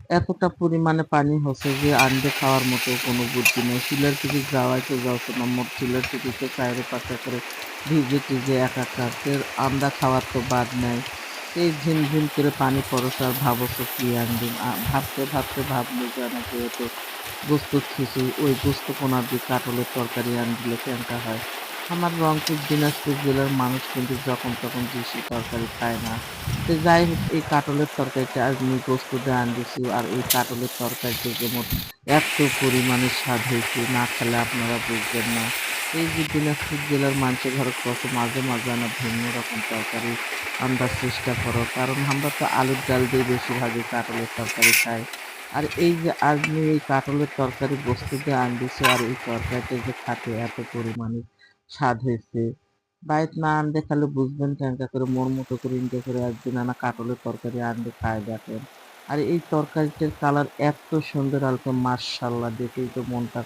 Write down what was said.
এতটা পরিমাণে পানি হচ্ছে যে আন্ডে খাওয়ার মতো কোনো বুদ্ধি নেই। চুলার দিকে যাওয়াই তো যাচ্ছে না। মোর চুলার দিকে তো চাইরে পাঁচটা করে ভিজে-টিজে একাকার। ফের আন্দা খাওয়ার তো বাদ নাই। এই ঝিমঝিম করে পানি পড়ছে আর ভাবছো কি আনদিন। ভাবতে ভাবলো যে না যেহেতু গোস্ত থুইছি, ওই গোস্ত কোনা দিয়ে কাঁঠালের তরকারি দিলে কেমটা হয়। আমার রংপুর দিনাজপুর জেলার মানুষ কিন্তু যখন তখন দেশি তরকারি খায় না। তো যাই হোক এই কাঁঠালের তরকারিটা আমি গোস্ত দিয়ে দিছি আর এই কাঁঠালের তরকারিটা যেমন এত পরিমাণে স্বাদ হয়েছে না খেলে আপনারা বুঝবেন না। এই যে দিনাজপুর জেলার মানুষের ঘরে কত মাঝে মাঝে না ভিন্ন রকম তরকারি আনবার চেষ্টা করো, কারণ আমরা তো আলুর ডাল দিয়ে বেশিরভাগই কাঁঠালের তরকারি খাই। আর এই যে আপনি এই কাঁঠালের তরকারি গোস্ত দিয়ে দিছো আর এই তরকারিটা যে খাতে এত পরিমাণে স্বাদ হয়েছে, বাইত না আনলে খালি বুঝবেন কেনকা করে মোর মতো করে ইনকা করে একদিন আনা কাঁঠালের তরকারি আনলে খায় দেখেন। আর এই তরকারিটার কালার এত সুন্দর আলকে মাশাআল্লাহ, দেখেই তো মনটা